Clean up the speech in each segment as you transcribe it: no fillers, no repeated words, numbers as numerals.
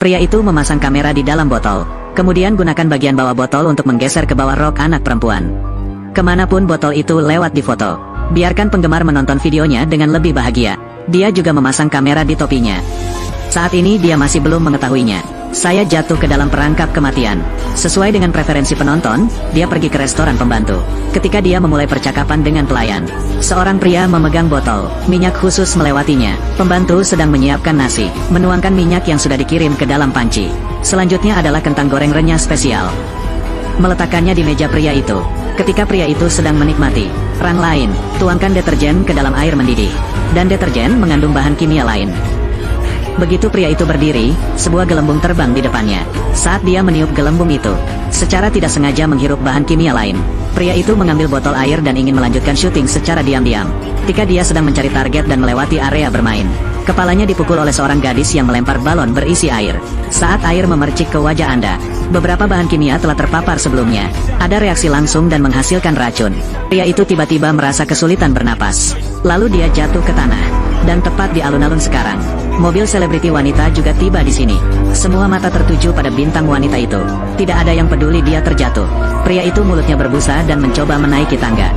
Pria itu memasang kamera di dalam botol, kemudian gunakan bagian bawah botol untuk menggeser ke bawah rok anak perempuan. Kemanapun botol itu lewat di foto. Biarkan penggemar menonton videonya dengan lebih bahagia. Dia juga memasang kamera di topinya. Saat ini dia masih belum mengetahuinya. Saya jatuh ke dalam perangkap kematian. Sesuai dengan preferensi penonton, dia pergi ke restoran pembantu. Ketika dia memulai percakapan dengan pelayan, seorang pria memegang botol minyak khusus melewatinya. Pembantu sedang menyiapkan nasi, menuangkan minyak yang sudah dikirim ke dalam panci. Selanjutnya adalah kentang goreng renyah spesial. Meletakkannya di meja pria itu. Ketika pria itu sedang menikmati, rang lain, tuangkan deterjen ke dalam air mendidih. Dan deterjen mengandung bahan kimia lain. Begitu pria itu berdiri, sebuah gelembung terbang di depannya. Saat dia meniup gelembung itu, secara tidak sengaja menghirup bahan kimia lain. Pria itu mengambil botol air dan ingin melanjutkan syuting secara diam-diam. Ketika dia sedang mencari target dan melewati area bermain, kepalanya dipukul oleh seorang gadis yang melempar balon berisi air. Saat air memercik ke wajah Anda, beberapa bahan kimia telah terpapar sebelumnya. Ada reaksi langsung dan menghasilkan racun. Pria itu tiba-tiba merasa kesulitan bernapas. Lalu dia jatuh ke tanah. Dan tepat di alun-alun sekarang, mobil selebriti wanita juga tiba di sini. Semua mata tertuju pada bintang wanita itu. Tidak ada yang peduli dia terjatuh. Pria itu mulutnya berbusa dan mencoba menaiki tangga.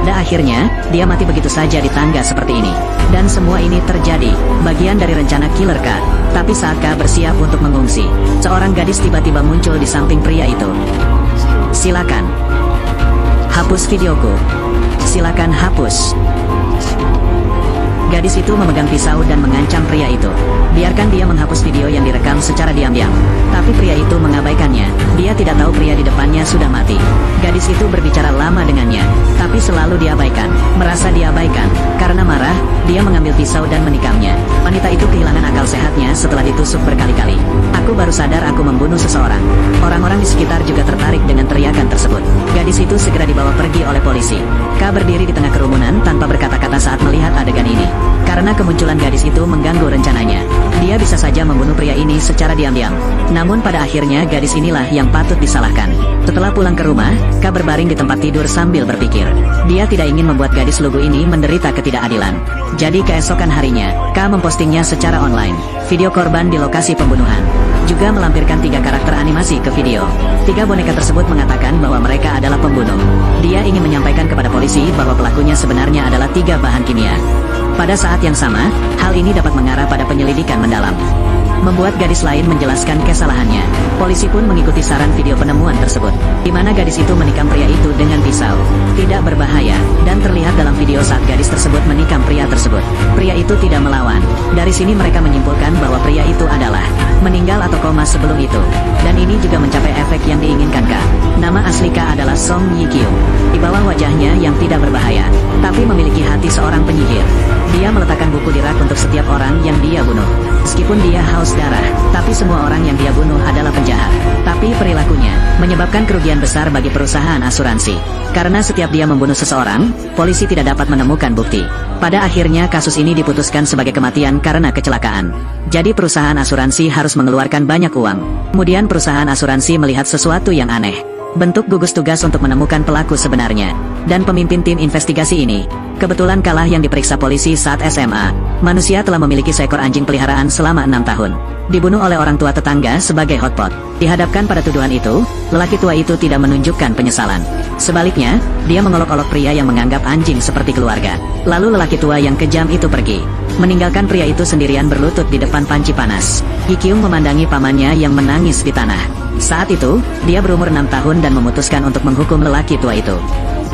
Dan akhirnya, dia mati begitu saja di tangga seperti ini. Dan semua ini terjadi, bagian dari rencana killer K. Tapi saat K bersiap untuk mengungsi, seorang gadis tiba-tiba muncul di samping pria itu. Silakan. Hapus videoku. Silakan hapus. Gadis itu memegang pisau dan mengancam pria itu. Biarkan dia menghapus video yang direkam secara diam-diam. Tapi pria itu mengabaikannya. Dia tidak tahu pria di depannya sudah mati. Gadis itu berbicara lama dengannya, tapi selalu diabaikan. Merasa diabaikan. Karena marah, dia mengambil pisau dan menikamnya. Wanita itu kehilangan akal sehatnya setelah ditusuk berkali-kali. Aku baru sadar aku membunuh seseorang. Orang-orang di sekitar juga tertarik dengan teriakan tersebut. Gadis itu segera dibawa pergi oleh polisi. K berdiri di tengah kerumunan tanpa berkata-kata saat melihat adegan ini. Karena kemunculan gadis itu mengganggu rencananya. Dia bisa saja membunuh pria ini secara diam-diam. Namun pada akhirnya gadis inilah yang patut disalahkan. Setelah pulang ke rumah, K berbaring di tempat tidur sambil berpikir. Dia tidak ingin membuat gadis lugu ini menderita ketidakadilan. Jadi keesokan harinya, K mempostingnya secara online. Video korban di lokasi pembunuhan. Juga melampirkan 3 karakter animasi ke video. 3 boneka tersebut mengatakan bahwa mereka adalah pembunuh. Dia ingin menyampaikan kepada polisi bahwa pelakunya sebenarnya adalah 3 bahan kimia. Pada saat yang sama, hal ini dapat mengarah pada penyelidikan mendalam. Membuat gadis lain menjelaskan kesalahannya. Polisi pun mengikuti saran video penemuan tersebut, di mana gadis itu menikam pria itu dengan pisau. Tidak berbahaya, dan terlihat dalam video saat gadis tersebut menikam pria tersebut. Pria itu tidak melawan. Dari sini mereka menyimpulkan bahwa pria itu adalah meninggal atau koma sebelum itu. Dan ini juga mencapai efek yang diinginkan K. Nama asli K adalah Song Yi Kyung. Di bawah wajahnya yang tidak berbahaya, tapi memiliki hati seorang penyihir. Dia meletakkan buku di rak untuk setiap orang yang dia bunuh. Meskipun dia haus darah, tapi semua orang yang dia bunuh adalah penjahat. Tapi perilakunya menyebabkan kerugian besar bagi perusahaan asuransi. Karena setiap dia membunuh seseorang, polisi tidak dapat menemukan bukti. Pada akhirnya kasus ini diputuskan sebagai kematian karena kecelakaan. Jadi perusahaan asuransi harus mengeluarkan banyak uang. Kemudian perusahaan asuransi melihat sesuatu yang aneh. Bentuk gugus tugas untuk menemukan pelaku sebenarnya. Dan pemimpin tim investigasi ini kebetulan kalah yang diperiksa polisi saat SMA. Manusia telah memiliki seekor anjing peliharaan selama 6 tahun. Dibunuh oleh orang tua tetangga sebagai hotpot. Dihadapkan pada tuduhan itu, lelaki tua itu tidak menunjukkan penyesalan. Sebaliknya, dia mengolok-olok pria yang menganggap anjing seperti keluarga. Lalu lelaki tua yang kejam itu pergi, meninggalkan pria itu sendirian berlutut di depan panci panas. Yi Kyung memandangi pamannya yang menangis di tanah. Saat itu, dia berumur 6 tahun dan memutuskan untuk menghukum lelaki tua itu.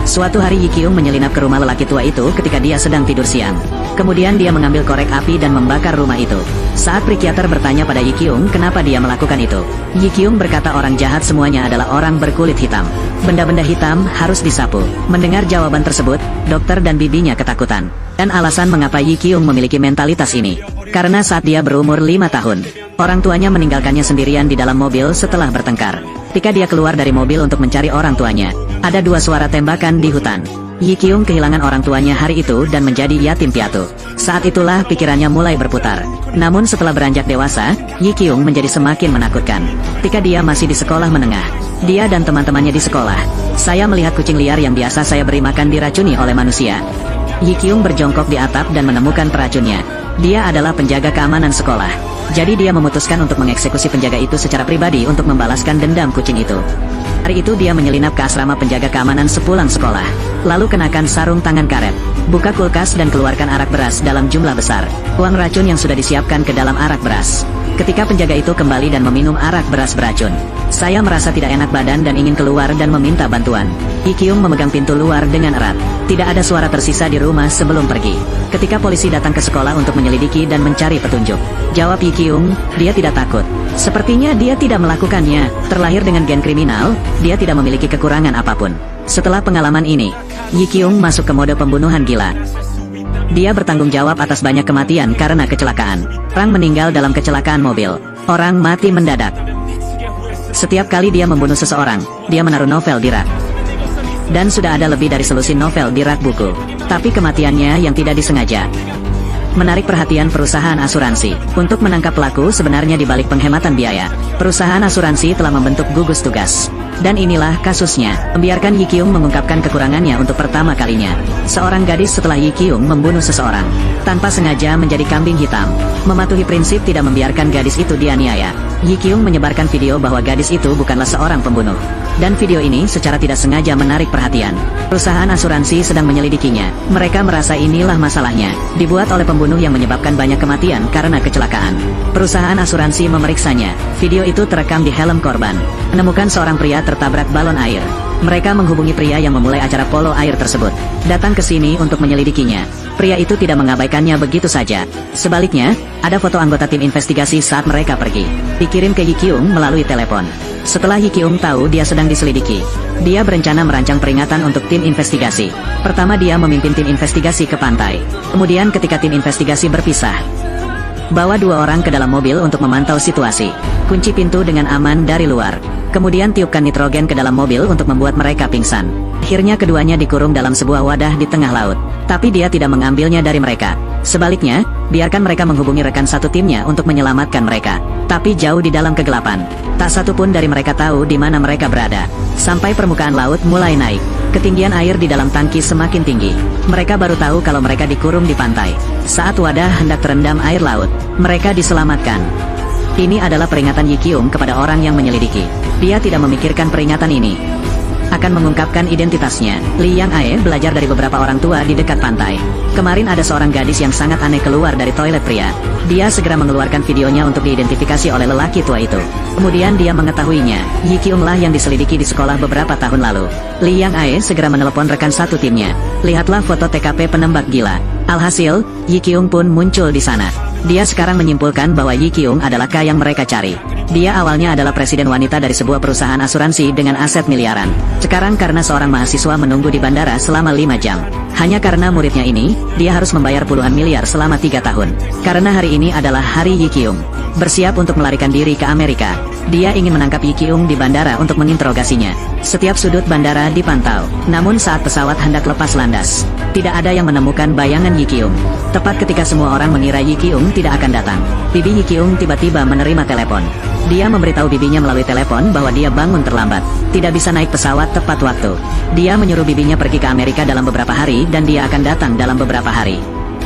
Suatu hari Yi Kyung menyelinap ke rumah lelaki tua itu ketika dia sedang tidur siang. Kemudian dia mengambil korek api dan membakar rumah itu. Saat psikiater bertanya pada Yi Kyung kenapa dia melakukan itu, Yi Kyung berkata orang jahat semuanya adalah orang berkulit hitam. Benda-benda hitam harus disapu. Mendengar jawaban tersebut, dokter dan bibinya ketakutan. Dan alasan mengapa Yi Kyung memiliki mentalitas ini, karena saat dia berumur 5 tahun, orang tuanya meninggalkannya sendirian di dalam mobil setelah bertengkar. Ketika dia keluar dari mobil untuk mencari orang tuanya, ada 2 suara tembakan di hutan. Yi Kyung kehilangan orang tuanya hari itu dan menjadi yatim piatu. Saat itulah pikirannya mulai berputar. Namun setelah beranjak dewasa, Yi Kyung menjadi semakin menakutkan. Ketika dia masih di sekolah menengah, dia dan teman-temannya di sekolah, saya melihat kucing liar yang biasa saya beri makan diracuni oleh manusia. Yi Kyung berjongkok di atap dan menemukan peracunnya. Dia adalah penjaga keamanan sekolah. Jadi dia memutuskan untuk mengeksekusi penjaga itu secara pribadi untuk membalaskan dendam kucing itu. Hari itu dia menyelinap ke asrama penjaga keamanan sepulang sekolah. Lalu kenakan sarung tangan karet, buka kulkas dan keluarkan arak beras dalam jumlah besar. Tuang racun yang sudah disiapkan ke dalam arak beras. Ketika penjaga itu kembali dan meminum arak beras beracun, saya merasa tidak enak badan dan ingin keluar dan meminta bantuan. Yi Kyung memegang pintu luar dengan erat. Tidak ada suara tersisa di rumah sebelum pergi. Ketika polisi datang ke sekolah untuk menyelidiki dan mencari petunjuk, jawab Yi Kyung, dia tidak takut. Sepertinya dia tidak melakukannya. Terlahir dengan gen kriminal, dia tidak memiliki kekurangan apapun. Setelah pengalaman ini, Yi Kyung masuk ke mode pembunuhan gila. Dia bertanggung jawab atas banyak kematian karena kecelakaan. Orang meninggal dalam kecelakaan mobil. Orang mati mendadak. Setiap kali dia membunuh seseorang, dia menaruh novel di rak. Dan sudah ada lebih dari selusin novel di rak buku. Tapi kematiannya yang tidak disengaja menarik perhatian perusahaan asuransi. Untuk menangkap pelaku sebenarnya di balik penghematan biaya, perusahaan asuransi telah membentuk gugus tugas. Dan inilah kasusnya. Membiarkan Yi Kyung mengungkapkan kekurangannya untuk pertama kalinya. Seorang gadis setelah Yi Kyung membunuh seseorang, tanpa sengaja menjadi kambing hitam. Mematuhi prinsip tidak membiarkan gadis itu dianiaya, Yi Kyung menyebarkan video bahwa gadis itu bukanlah seorang pembunuh. Dan video ini secara tidak sengaja menarik perhatian. Perusahaan asuransi sedang menyelidikinya. Mereka merasa inilah masalahnya. Dibuat oleh pembunuh yang menyebabkan banyak kematian karena kecelakaan. Perusahaan asuransi memeriksanya. Video itu terekam di helm korban. Menemukan seorang pria tertabrak balon air. Mereka menghubungi pria yang memulai acara polo air tersebut. Datang ke sini untuk menyelidikinya. Pria itu tidak mengabaikannya begitu saja. Sebaliknya, ada foto anggota tim investigasi saat mereka pergi. Dikirim ke Yi Kyung melalui telepon. Setelah Yi Kyung tahu dia sedang diselidiki, dia berencana merancang peringatan untuk tim investigasi. Pertama dia memimpin tim investigasi ke pantai. Kemudian ketika tim investigasi berpisah, bawa 2 orang ke dalam mobil untuk memantau situasi. Kunci pintu dengan aman dari luar. Kemudian tiupkan nitrogen ke dalam mobil untuk membuat mereka pingsan. Akhirnya keduanya dikurung dalam sebuah wadah di tengah laut. Tapi dia tidak mengambilnya dari mereka. Sebaliknya, biarkan mereka menghubungi rekan satu timnya untuk menyelamatkan mereka. Tapi jauh di dalam kegelapan. Tak satu pun dari mereka tahu di mana mereka berada. Sampai permukaan laut mulai naik. Ketinggian air di dalam tangki semakin tinggi. Mereka baru tahu kalau mereka dikurung di pantai. Saat wadah hendak terendam air laut, mereka diselamatkan. Ini adalah peringatan Yi Kyung kepada orang yang menyelidiki. Dia tidak memikirkan peringatan ini akan mengungkapkan identitasnya. Lee Yang Ae belajar dari beberapa orang tua di dekat pantai. Kemarin ada seorang gadis yang sangat aneh keluar dari toilet pria. Dia segera mengeluarkan videonya untuk diidentifikasi oleh lelaki tua itu. Kemudian dia mengetahuinya, Yi Kyung lah yang diselidiki di sekolah beberapa tahun lalu. Lee Yang Ae segera menelepon rekan satu timnya. Lihatlah foto TKP penembak gila. Alhasil, Yi Kyung pun muncul di sana. Dia sekarang menyimpulkan bahwa Yi Kyung adalah K yang mereka cari. Dia awalnya adalah presiden wanita dari sebuah perusahaan asuransi dengan aset miliaran. Sekarang karena seorang mahasiswa menunggu di bandara selama 5 jam. Hanya karena muridnya ini, dia harus membayar puluhan miliar selama 3 tahun. Karena hari ini adalah hari Yi Kyung bersiap untuk melarikan diri ke Amerika. Dia ingin menangkap Yi Kyung di bandara untuk menginterogasinya. Setiap sudut bandara dipantau. Namun saat pesawat hendak lepas landas, tidak ada yang menemukan bayangan Yi Kyung. Tepat ketika semua orang mengira Yi Kyung tidak akan datang, bibi Yi Kyung tiba-tiba menerima telepon. Dia memberitahu bibinya melalui telepon bahwa dia bangun terlambat, tidak bisa naik pesawat tepat waktu. Dia menyuruh bibinya pergi ke Amerika dalam beberapa hari dan dia akan datang dalam beberapa hari.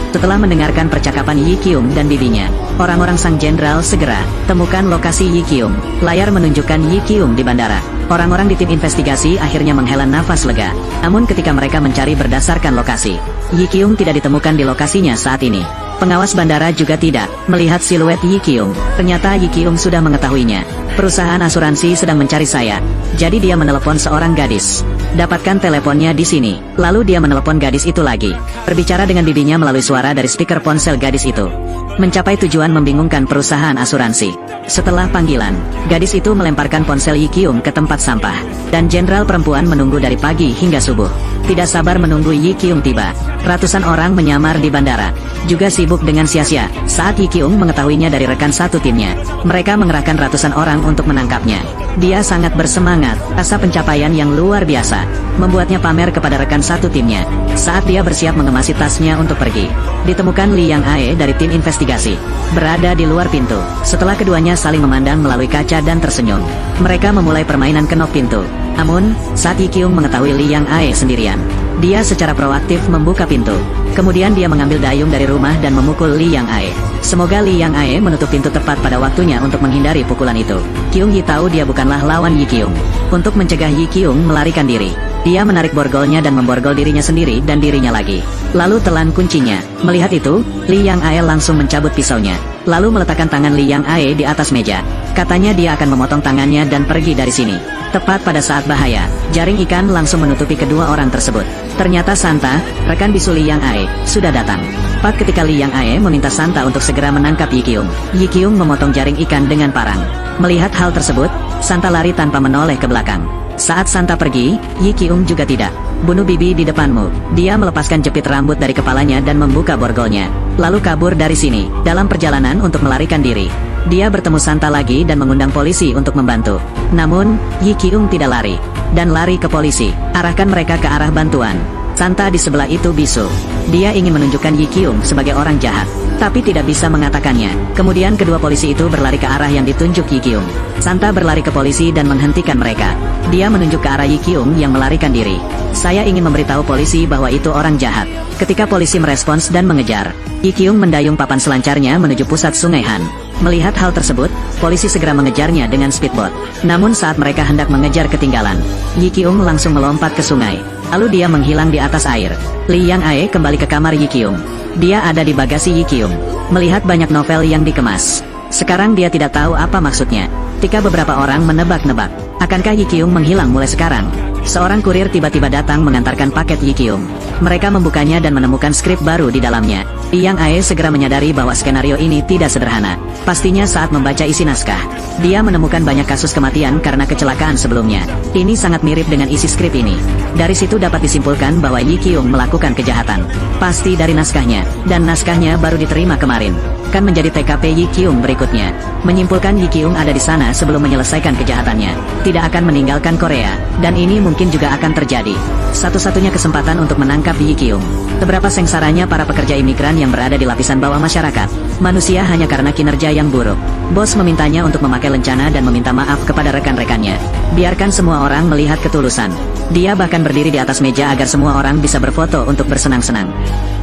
Setelah mendengarkan percakapan Yi Kyung dan bibinya, orang-orang sang jenderal segera temukan lokasi Yi Kyung. Layar menunjukkan Yi Kyung di bandara. Orang-orang di tim investigasi akhirnya menghela nafas lega. Namun ketika mereka mencari berdasarkan lokasi, Yi Kyung tidak ditemukan di lokasinya saat ini. Pengawas bandara juga tidak melihat siluet Yi Kyung. Ternyata Yi Kyung sudah mengetahuinya. Perusahaan asuransi sedang mencari saya. Jadi dia menelepon seorang gadis. Dapatkan teleponnya di sini. Lalu dia menelepon gadis itu lagi. Berbicara dengan bibinya melalui suara dari speaker ponsel gadis itu. Mencapai tujuan membingungkan perusahaan asuransi. Setelah panggilan, gadis itu melemparkan ponsel Yi Kyung ke tempat sampah. Dan jenderal perempuan menunggu dari pagi hingga subuh. Tidak sabar menunggu Yi Kyung tiba. Ratusan orang menyamar di bandara, juga sibuk dengan sia-sia. Saat Yi Kyung mengetahuinya dari rekan satu timnya, mereka mengerahkan ratusan orang untuk menangkapnya. Dia sangat bersemangat, rasa pencapaian yang luar biasa membuatnya pamer kepada rekan satu timnya. Saat dia bersiap mengemasi tasnya untuk pergi, ditemukan Lee Yang Ae dari tim investigasi, berada di luar pintu. Setelah keduanya saling memandang melalui kaca dan tersenyum, mereka memulai permainan kenop pintu. Namun, saat Yi Kyung mengetahui Lee Yang Ae sendirian, Dia secara proaktif membuka pintu. Kemudian dia mengambil dayung dari rumah dan memukul Li Yang Ae. Semoga Li Yang Ae menutup pintu tepat pada waktunya untuk menghindari pukulan itu. Kyung Yi tahu dia bukanlah lawan Yi Kyung. Untuk mencegah Yi Kyung melarikan diri, dia menarik borgolnya dan memborgol dirinya sendiri dan dirinya lagi. Lalu telan kuncinya. Melihat itu, Li Yang Ae langsung mencabut pisaunya. Lalu meletakkan tangan Li Yang Ae di atas meja. Katanya dia akan memotong tangannya dan pergi dari sini. Tepat pada saat bahaya, jaring ikan langsung menutupi kedua orang tersebut. Ternyata Santa, rekan bisu Li Yang Ae, sudah datang. Tepat ketika Li Yang Ae meminta Santa untuk segera menangkap Yi Kyung, Yi Kyung memotong jaring ikan dengan parang. Melihat hal tersebut, Santa lari tanpa menoleh ke belakang. Saat Santa pergi, Yi Kyung juga tidak. Bunuh bibi di depanmu. Dia melepaskan jepit rambut dari kepalanya dan membuka borgolnya. Lalu kabur dari sini, dalam perjalanan untuk melarikan diri. Dia bertemu Santa lagi dan mengundang polisi untuk membantu. Namun, Yi Kyung tidak lari, dan lari ke polisi. Arahkan mereka ke arah bantuan. Santa di sebelah itu bisu. Dia ingin menunjukkan Yi Kyung sebagai orang jahat, tapi tidak bisa mengatakannya. Kemudian kedua polisi itu berlari ke arah yang ditunjuk Yi Kyung. Santa berlari ke polisi dan menghentikan mereka. Dia menunjuk ke arah Yi Kyung yang melarikan diri. Saya ingin memberitahu polisi bahwa itu orang jahat. Ketika polisi merespons dan mengejar, Yi Kyung mendayung papan selancarnya menuju pusat Sungai Han. Melihat hal tersebut, polisi segera mengejarnya dengan speedboat. Namun saat mereka hendak mengejar ketinggalan, Yi Kyung langsung melompat ke sungai. Lalu dia menghilang di atas air. Li Yang Ae kembali ke kamar Yi Kyung. Dia ada di bagasi Yi Kyung, melihat banyak novel yang dikemas. Sekarang dia tidak tahu apa maksudnya. Ketika beberapa orang menebak-nebak, akankah Yi Kyung menghilang mulai sekarang? Seorang kurir tiba-tiba datang mengantarkan paket Yi Kyung. Mereka membukanya dan menemukan skrip baru di dalamnya. Li Yang Ae segera menyadari bahwa skenario ini tidak sederhana. Pastinya saat membaca isi naskah, dia menemukan banyak kasus kematian karena kecelakaan sebelumnya. Ini sangat mirip dengan isi skrip ini. Dari situ dapat disimpulkan bahwa Yi Kyung melakukan kejahatan. Pasti dari naskahnya, dan naskahnya baru diterima kemarin. Kan menjadi TKP Yi Kyung berikutnya. Menyimpulkan Yi Kyung ada di sana sebelum menyelesaikan kejahatannya. Tidak akan meninggalkan Korea, dan ini mungkin juga akan terjadi. Satu-satunya kesempatan untuk menangkap Yi Kyung. Seberapa sengsaranya para pekerja imigran yang berada di lapisan bawah masyarakat. Manusia hanya karena kinerja yang buruk. Bos memintanya untuk memakai lencana dan meminta maaf kepada rekan-rekannya. Biarkan semua orang melihat ketulusan. Dia bahkan berdiri di atas meja agar semua orang bisa berfoto untuk bersenang-senang.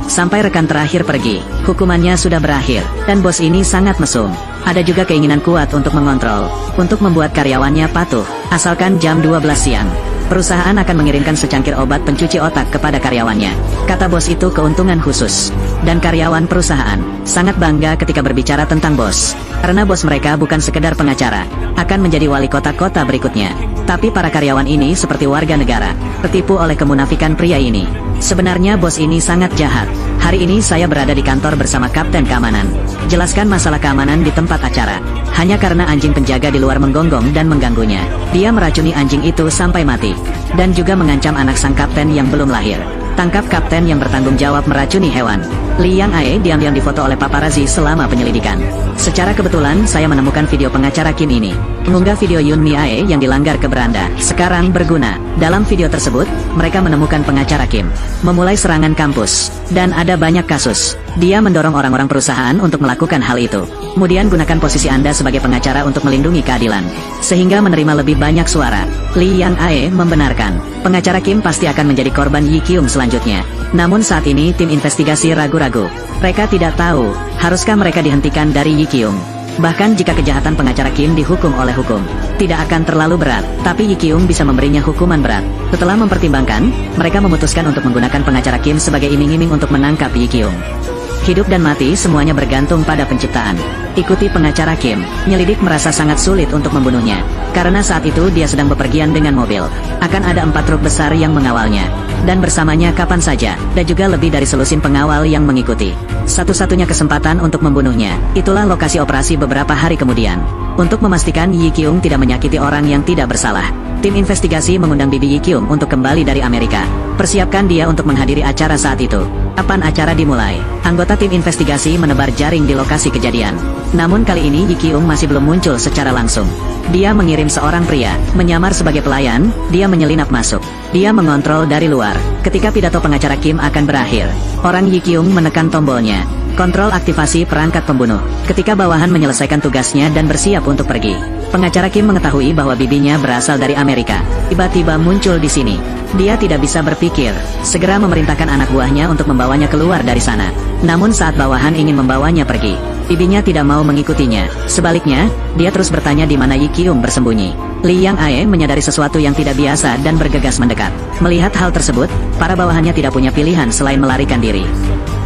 Sampai rekan terakhir pergi, hukumannya sudah berakhir, dan bos ini sangat mesum. Ada juga keinginan kuat untuk mengontrol, untuk membuat karyawannya patuh, asalkan jam 12 siang. Perusahaan akan mengirimkan secangkir obat pencuci otak kepada karyawannya. Kata bos itu keuntungan khusus. Dan karyawan perusahaan sangat bangga ketika berbicara tentang bos. Karena bos mereka bukan sekedar pengacara, akan menjadi wali kota-kota berikutnya. Tapi para karyawan ini seperti warga negara, tertipu oleh kemunafikan pria ini. Sebenarnya bos ini sangat jahat. Hari ini saya berada di kantor bersama Kapten Keamanan. Jelaskan masalah keamanan di tempat acara. Hanya karena anjing penjaga di luar menggonggong dan mengganggunya. Dia meracuni anjing itu sampai mati. Dan juga mengancam anak sang kapten yang belum lahir. Tangkap kapten yang bertanggung jawab meracuni hewan. Li Yang Ae diam-diam difoto oleh paparazzi selama penyelidikan. Secara kebetulan saya menemukan video pengacara Kim ini. Mengunggah video Yoon Mi Ae yang dilanggar ke beranda. Sekarang berguna. Dalam video tersebut, mereka menemukan pengacara Kim memulai serangan kampus. Dan ada banyak kasus. Dia mendorong orang-orang perusahaan untuk melakukan hal itu. Kemudian gunakan posisi Anda sebagai pengacara untuk melindungi keadilan. Sehingga menerima lebih banyak suara. Li Yang Ae membenarkan. Pengacara Kim pasti akan menjadi korban Yi Kyung selanjutnya. Namun saat ini tim investigasi ragu-ragu. Mereka tidak tahu, haruskah mereka dihentikan dari Yi Kyung. Bahkan jika kejahatan pengacara Kim dihukum oleh hukum, tidak akan terlalu berat, tapi Yi Kyung bisa memberinya hukuman berat. Setelah mempertimbangkan, mereka memutuskan untuk menggunakan pengacara Kim sebagai iming-iming untuk menangkap Yi Kyung. Hidup dan mati semuanya bergantung pada penciptaan. Ikuti pengacara Kim. Nyelidik merasa sangat sulit untuk membunuhnya. Karena saat itu dia sedang bepergian dengan mobil. Akan ada 4 truk besar yang mengawalnya. Dan bersamanya kapan saja. Dan juga lebih dari selusin pengawal yang mengikuti. Satu-satunya kesempatan untuk membunuhnya. Itulah lokasi operasi beberapa hari kemudian. Untuk memastikan Yi Kyung tidak menyakiti orang yang tidak bersalah. Tim investigasi mengundang bibi Yi Kyung untuk kembali dari Amerika. Persiapkan dia untuk menghadiri acara saat itu. Kapan acara dimulai? Anggota tim investigasi menebar jaring di lokasi kejadian. Namun kali ini Yi Kyung masih belum muncul secara langsung. Dia mengirim seorang pria, menyamar sebagai pelayan, dia menyelinap masuk. Dia mengontrol dari luar. Ketika pidato pengacara Kim akan berakhir, orang Yi Kyung menekan tombolnya. Kontrol aktivasi perangkat pembunuh. Ketika bawahan menyelesaikan tugasnya dan bersiap untuk pergi, pengacara Kim mengetahui bahwa bibinya berasal dari Amerika. Tiba-tiba muncul di sini. Dia tidak bisa berpikir, segera memerintahkan anak buahnya untuk membawanya keluar dari sana. Namun saat bawahan ingin membawanya pergi, bibinya tidak mau mengikutinya. Sebaliknya, dia terus bertanya di mana Yi Kyung bersembunyi. Li Yang Ae menyadari sesuatu yang tidak biasa dan bergegas mendekat. Melihat hal tersebut, para bawahannya tidak punya pilihan selain melarikan diri.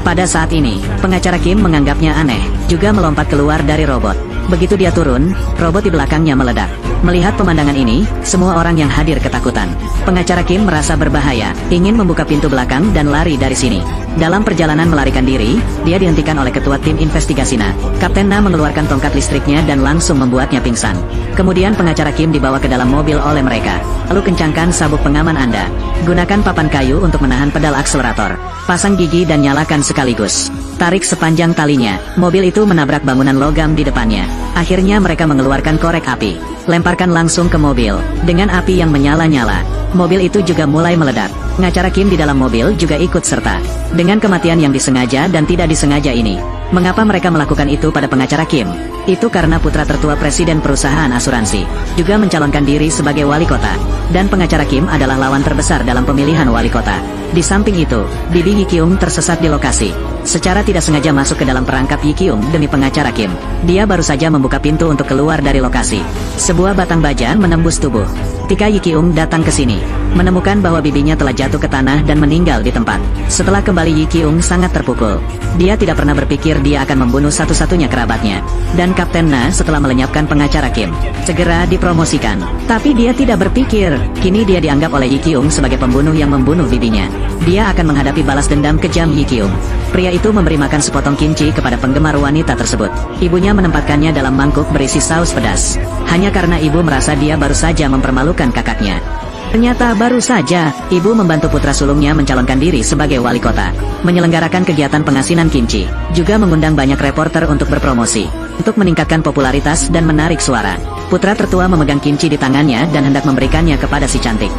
Pada saat ini, pengacara Kim menganggapnya aneh, juga melompat keluar dari robot. Begitu dia turun, robot di belakangnya meledak. Melihat pemandangan ini, semua orang yang hadir ketakutan. Pengacara Kim merasa berbahaya, ingin membuka pintu belakang dan lari dari sini. Dalam perjalanan melarikan diri, dia dihentikan oleh ketua tim investigasi Na. Kapten Na mengeluarkan tongkat listriknya dan langsung membuatnya pingsan. Kemudian pengacara Kim dibawa ke dalam mobil oleh mereka. Lalu kencangkan sabuk pengaman Anda. Gunakan papan kayu untuk menahan pedal akselerator. Pasang gigi dan nyalakan sekaligus. Tarik sepanjang talinya. Mobil itu menabrak bangunan logam di depannya. Akhirnya mereka mengeluarkan korek api. Lemparkan langsung ke mobil. Dengan api yang menyala-nyala, mobil itu juga mulai meledak. Pengacara Kim di dalam mobil juga ikut serta. Dengan kematian yang disengaja dan tidak disengaja ini, mengapa mereka melakukan itu pada pengacara Kim? Itu karena putra tertua presiden perusahaan asuransi juga mencalonkan diri sebagai wali kota. Dan pengacara Kim adalah lawan terbesar dalam pemilihan wali kota. Di samping itu, bibi Yi Kyung tersesat di lokasi. Secara tidak sengaja masuk ke dalam perangkap Yi Kyung demi pengacara Kim. Dia baru saja membuka pintu untuk keluar dari lokasi. Sebuah batang baja menembus tubuh. Ketika Yi Kyung datang ke sini, menemukan bahwa bibinya telah jatuh ke tanah dan meninggal di tempat. Setelah kembali, Yi Kyung sangat terpukul. Dia tidak pernah berpikir dia akan membunuh satu-satunya kerabatnya. Dan Kapten Na setelah melenyapkan pengacara Kim, segera dipromosikan. Tapi dia tidak berpikir, kini dia dianggap oleh Yi Kyung sebagai pembunuh yang membunuh bibinya. Dia akan menghadapi balas dendam kejam Yi Kyung. Pria itu memberi makan sepotong kimchi kepada penggemar wanita tersebut. Ibunya menempatkannya dalam mangkuk berisi saus pedas. Hanya karena ibu merasa dia baru saja mempermalukan kakaknya. Ternyata baru saja, ibu membantu putra sulungnya mencalonkan diri sebagai wali kota, menyelenggarakan kegiatan pengasinan kimchi, juga mengundang banyak reporter untuk berpromosi, untuk meningkatkan popularitas dan menarik suara. Putra tertua memegang kimchi di tangannya dan hendak memberikannya kepada si cantik.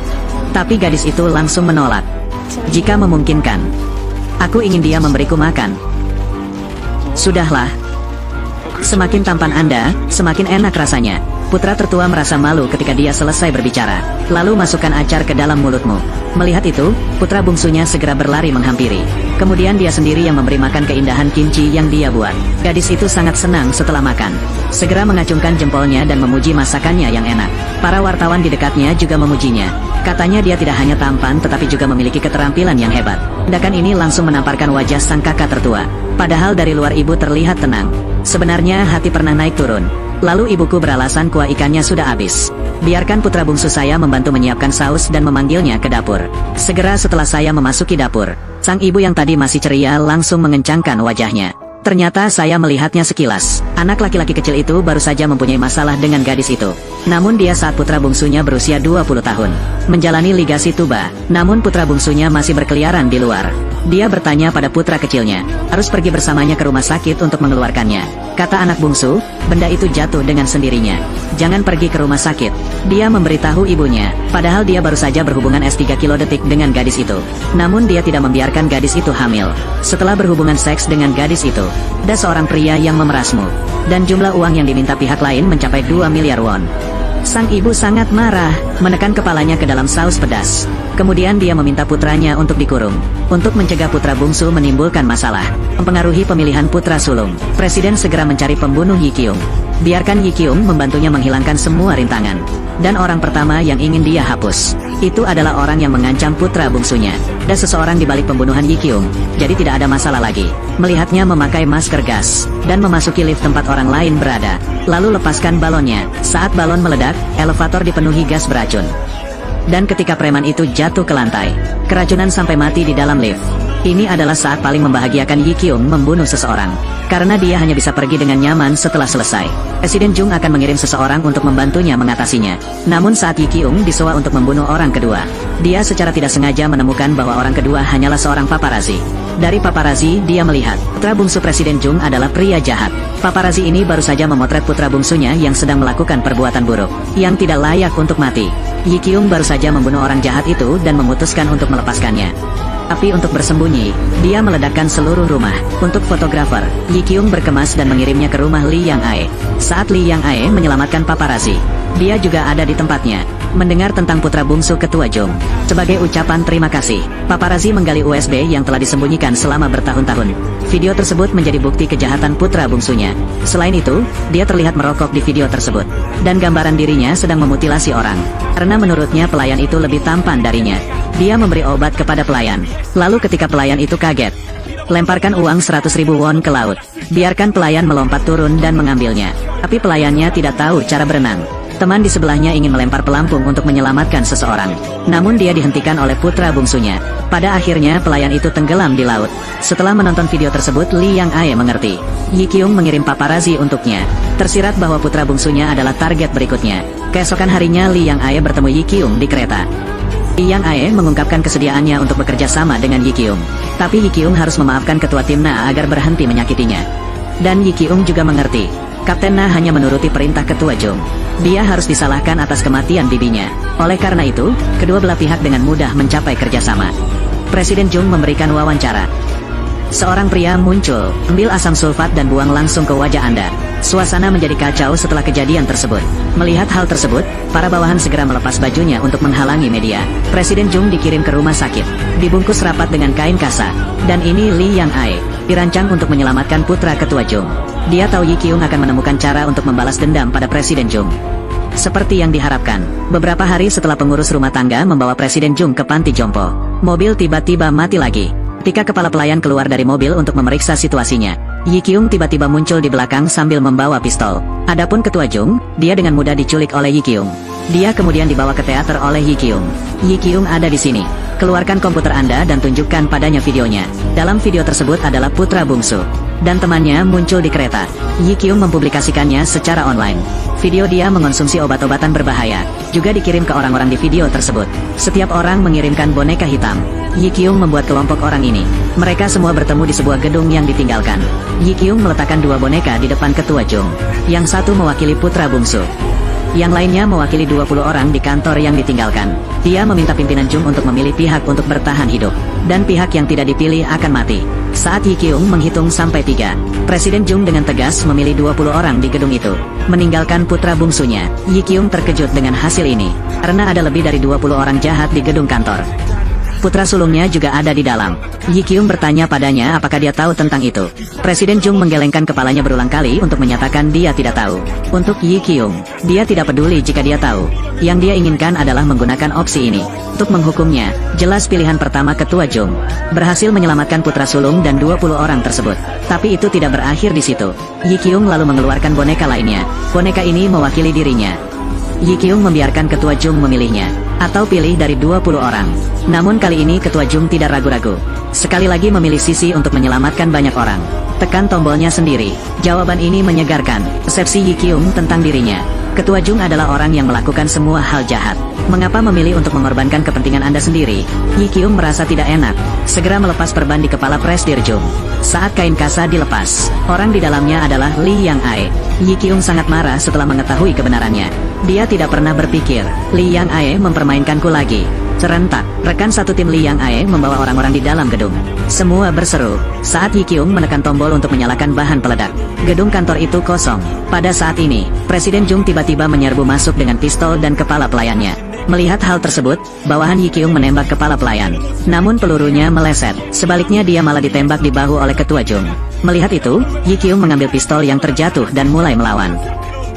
Tapi gadis itu langsung menolak. Jika memungkinkan, aku ingin dia memberiku makan. Sudahlah. Semakin tampan Anda, semakin enak rasanya. Putra tertua merasa malu ketika dia selesai berbicara. Lalu masukkan acar ke dalam mulutmu. Melihat itu, putra bungsunya segera berlari menghampiri. Kemudian dia sendiri yang memberi makan keindahan kimchi yang dia buat. Gadis itu sangat senang setelah makan. Segera mengacungkan jempolnya dan memuji masakannya yang enak. Para wartawan di dekatnya juga memujinya. Katanya dia tidak hanya tampan tetapi juga memiliki keterampilan yang hebat. Tindakan ini langsung menamparkan wajah sang kakak tertua. Padahal dari luar ibu terlihat tenang. Sebenarnya hati pernah naik turun. Lalu ibuku beralasan kuah ikannya sudah habis. Biarkan putra bungsu saya membantu menyiapkan saus dan memanggilnya ke dapur. Segera setelah saya memasuki dapur, sang ibu yang tadi masih ceria langsung mengencangkan wajahnya. Ternyata saya melihatnya sekilas. Anak laki-laki kecil itu baru saja mempunyai masalah dengan gadis itu. Namun dia saat putra bungsunya berusia 20 tahun. Menjalani ligasi tuba, namun putra bungsunya masih berkeliaran di luar. Dia bertanya pada putra kecilnya, harus pergi bersamanya ke rumah sakit untuk mengeluarkannya. Kata anak bungsu, benda itu jatuh dengan sendirinya. Jangan pergi ke rumah sakit. Dia memberitahu ibunya, padahal dia baru saja berhubungan S3 kilodetik dengan gadis itu. Namun dia tidak membiarkan gadis itu hamil. Setelah berhubungan seks dengan gadis itu, ada seorang pria yang memerasmu. Dan jumlah uang yang diminta pihak lain mencapai 2 miliar won. Sang ibu sangat marah, menekan kepalanya ke dalam saus pedas. Kemudian dia meminta putranya untuk dikurung. Untuk mencegah putra bungsu menimbulkan masalah, mempengaruhi pemilihan putra sulung, Presiden segera mencari pembunuh Yi Kyung. Biarkan Yi Kyung membantunya menghilangkan semua rintangan. Dan orang pertama yang ingin dia hapus, itu adalah orang yang mengancam putra bungsunya. Ada seseorang di balik pembunuhan Yi Kyung, jadi tidak ada masalah lagi. Melihatnya memakai masker gas, dan memasuki lift tempat orang lain berada. Lalu lepaskan balonnya. Saat balon meledak, elevator dipenuhi gas beracun. Dan ketika preman itu jatuh ke lantai, keracunan sampai mati di dalam lift. Ini adalah saat paling membahagiakan Yi Kyung membunuh seseorang, karena dia hanya bisa pergi dengan nyaman setelah selesai. Presiden Jung akan mengirim seseorang untuk membantunya mengatasinya. Namun saat Yi Kyung disewa untuk membunuh orang kedua, dia secara tidak sengaja menemukan bahwa orang kedua hanyalah seorang paparazi. Dari paparazi, dia melihat putra bungsu Presiden Jung adalah pria jahat. Paparazi ini baru saja memotret putra bungsunya yang sedang melakukan perbuatan buruk, yang tidak layak untuk mati. Yi Kyung baru saja membunuh orang jahat itu dan memutuskan untuk melepaskannya. Tapi untuk bersembunyi, dia meledakkan seluruh rumah. Untuk fotografer, Yi Kyung berkemas dan mengirimnya ke rumah Li Yang Ae. Saat Li Yang Ae menyelamatkan paparazi, dia juga ada di tempatnya. Mendengar tentang putra bungsu Ketua Jung, sebagai ucapan terima kasih, paparazi menggali USB yang telah disembunyikan selama bertahun-tahun. Video tersebut menjadi bukti kejahatan putra bungsunya. Selain itu, dia terlihat merokok di video tersebut. Dan gambaran dirinya sedang memutilasi orang. Karena menurutnya pelayan itu lebih tampan darinya. Dia memberi obat kepada pelayan. Lalu ketika pelayan itu kaget, lemparkan uang 100.000 won ke laut. Biarkan pelayan melompat turun dan mengambilnya. Tapi pelayannya tidak tahu cara berenang. Teman di sebelahnya ingin melempar pelampung untuk menyelamatkan seseorang. Namun dia dihentikan oleh putra bungsunya. Pada akhirnya pelayan itu tenggelam di laut. Setelah menonton video tersebut, Lee Yang Ae mengerti. Yi Kyung mengirim paparazi untuknya. Tersirat bahwa putra bungsunya adalah target berikutnya. Keesokan harinya Lee Yang Ae bertemu Yi Kyung di kereta. Lee Yang Ae mengungkapkan kesediaannya untuk bekerja sama dengan Yi Kyung. Tapi Yi Kyung harus memaafkan ketua tim Na agar berhenti menyakitinya. Dan Yi Kyung juga mengerti. Kapten Na hanya menuruti perintah ketua Jung. Dia harus disalahkan atas kematian bibinya. Oleh karena itu, kedua belah pihak dengan mudah mencapai kerjasama. Presiden Jung memberikan wawancara. Seorang pria muncul, ambil asam sulfat dan buang langsung ke wajah Anda. Suasana menjadi kacau setelah kejadian tersebut. Melihat hal tersebut, para bawahan segera melepas bajunya untuk menghalangi media. Presiden Jung dikirim ke rumah sakit, dibungkus rapat dengan kain kasa. Dan ini Lee Yang Ae, dirancang untuk menyelamatkan putra ketua Jung. Dia tahu Yi Kyung akan menemukan cara untuk membalas dendam pada Presiden Jung. Seperti yang diharapkan, beberapa hari setelah pengurus rumah tangga membawa Presiden Jung ke panti jompo, mobil tiba-tiba mati lagi. Ketika kepala pelayan keluar dari mobil untuk memeriksa situasinya, Yi Kyung tiba-tiba muncul di belakang sambil membawa pistol. Adapun ketua Jung, dia dengan mudah diculik oleh Yi Kyung. Dia kemudian dibawa ke teater oleh Yi Kyung. Yi Kyung ada di sini. Keluarkan komputer Anda dan tunjukkan padanya videonya. Dalam video tersebut adalah putra bungsu dan temannya muncul di kereta. Yi Kyung mempublikasikannya secara online. Video dia mengonsumsi obat-obatan berbahaya, juga dikirim ke orang-orang di video tersebut. Setiap orang mengirimkan boneka hitam. Yi Kyung membuat kelompok orang ini. Mereka semua bertemu di sebuah gedung yang ditinggalkan. Yi Kyung meletakkan dua boneka di depan ketua Jung. Yang satu mewakili putra bungsu. Yang lainnya mewakili 20 orang di kantor yang ditinggalkan. Dia meminta pimpinan Jung untuk memilih pihak untuk bertahan hidup. Dan pihak yang tidak dipilih akan mati. Saat Yi Kyung menghitung sampai 3, Presiden Jung dengan tegas memilih 20 orang di gedung itu, meninggalkan putra bungsunya. Yi Kyung terkejut dengan hasil ini, karena ada lebih dari 20 orang jahat di gedung kantor. Putra sulungnya juga ada di dalam. Yi Kyung bertanya padanya apakah dia tahu tentang itu. Presiden Jung menggelengkan kepalanya berulang kali untuk menyatakan dia tidak tahu. Untuk Yi Kyung, dia tidak peduli jika dia tahu. Yang dia inginkan adalah menggunakan opsi ini untuk menghukumnya. Jelas pilihan pertama ketua Jung berhasil menyelamatkan putra sulung dan 20 orang tersebut. Tapi itu tidak berakhir di situ. Yi Kyung lalu mengeluarkan boneka lainnya. Boneka ini mewakili dirinya. Yi Kyung membiarkan ketua Jung memilihnya, atau pilih dari 20 orang. Namun kali ini ketua Jung tidak ragu-ragu. Sekali lagi memilih sisi untuk menyelamatkan banyak orang. Tekan tombolnya sendiri. Jawaban ini menyegarkan persepsi Yi Kyung tentang dirinya. Ketua Jung adalah orang yang melakukan semua hal jahat. Mengapa memilih untuk mengorbankan kepentingan Anda sendiri? Yi Kyung merasa tidak enak. Segera melepas perban di kepala Presdir Jung. Saat kain kasa dilepas, orang di dalamnya adalah Lee Yang Ae. Yi Kyung sangat marah setelah mengetahui kebenarannya. Dia tidak pernah berpikir, Lee Yang Ae mempermainkanku lagi. Serentak, rekan satu tim Lee Yang Ae membawa orang-orang di dalam gedung. Semua berseru, saat Yi Kyung menekan tombol untuk menyalakan bahan peledak. Gedung kantor itu kosong. Pada saat ini, Presiden Jung tiba-tiba menyerbu masuk dengan pistol dan kepala pelayannya. Melihat hal tersebut, bawahan Yi Kyung menembak kepala pelayan. Namun pelurunya meleset. Sebaliknya dia malah ditembak di bahu oleh ketua Jung. Melihat itu, Yi Kyung mengambil pistol yang terjatuh dan mulai melawan.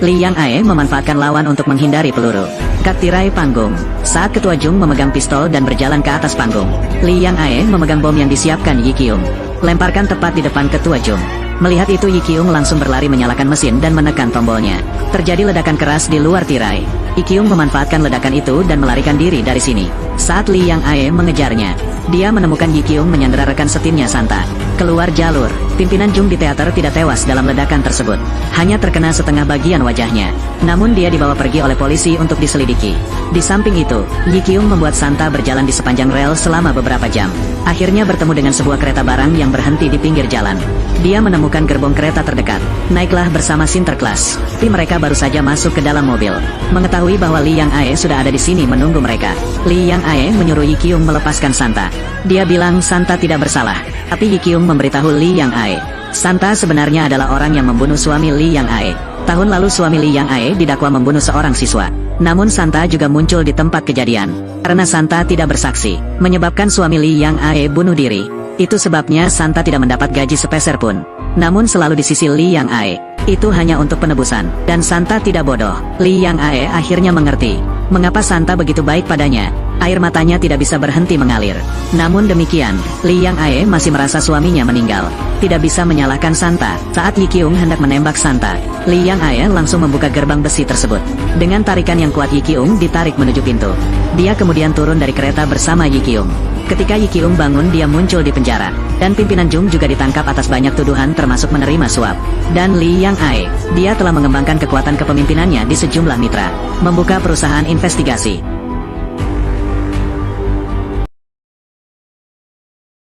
Lee Yang Ae memanfaatkan lawan untuk menghindari peluru. Kat tirai panggung. Saat ketua Jung memegang pistol dan berjalan ke atas panggung, Lee Yang Ae memegang bom yang disiapkan Yi Kyung. Lemparkan tepat di depan ketua Jung. Melihat itu Yi Kyung langsung berlari menyalakan mesin dan menekan tombolnya. Terjadi ledakan keras di luar tirai. Yi Kyung memanfaatkan ledakan itu dan melarikan diri dari sini. Saat Lee Yang Ae mengejarnya, dia menemukan Yi Kyung menyandera rekan setimnya Santa. Keluar jalur, pimpinan Jung di teater tidak tewas dalam ledakan tersebut. Hanya terkena setengah bagian wajahnya. Namun dia dibawa pergi oleh polisi untuk diselidiki. Di samping itu, Yi Kyung membuat Santa berjalan di sepanjang rel selama beberapa jam. Akhirnya bertemu dengan sebuah kereta barang yang berhenti di pinggir jalan. Dia menemukan gerbong kereta terdekat. Naiklah bersama Sinterklas. Tapi mereka baru saja masuk ke dalam mobil. Mengetahui bahwa Lee Yang Ae sudah ada di sini menunggu mereka, Lee Yang Ae menyuruh Yi Kyung melepaskan Santa. Dia bilang Santa tidak bersalah. Tapi Yi Kyung memberitahu Lee Yang Ae, Santa sebenarnya adalah orang yang membunuh suami Lee Yang Ae. Tahun lalu suami Li Yang Ae didakwa membunuh seorang siswa. Namun Santa juga muncul di tempat kejadian. Karena Santa tidak bersaksi, menyebabkan suami Li Yang Ae bunuh diri. Itu sebabnya Santa tidak mendapat gaji sepeser pun. Namun selalu di sisi Li Yang Ae. Itu hanya untuk penebusan. Dan Santa tidak bodoh. Li Yang Ae akhirnya mengerti mengapa Santa begitu baik padanya. Air matanya tidak bisa berhenti mengalir. Namun demikian, Li Yang Ae masih merasa suaminya meninggal. Tidak bisa menyalahkan Santa. Saat Yi Kyung hendak menembak Santa, Li Yang Ae langsung membuka gerbang besi tersebut. Dengan tarikan yang kuat, Yi Kyung ditarik menuju pintu. Dia kemudian turun dari kereta bersama Yi Kyung. Ketika Yi Kyung bangun, dia muncul di penjara. Dan pimpinan Jung juga ditangkap atas banyak tuduhan termasuk menerima suap. Dan Li Yang Ae, dia telah mengembangkan kekuatan kepemimpinannya di sejumlah mitra. Membuka perusahaan investigasi.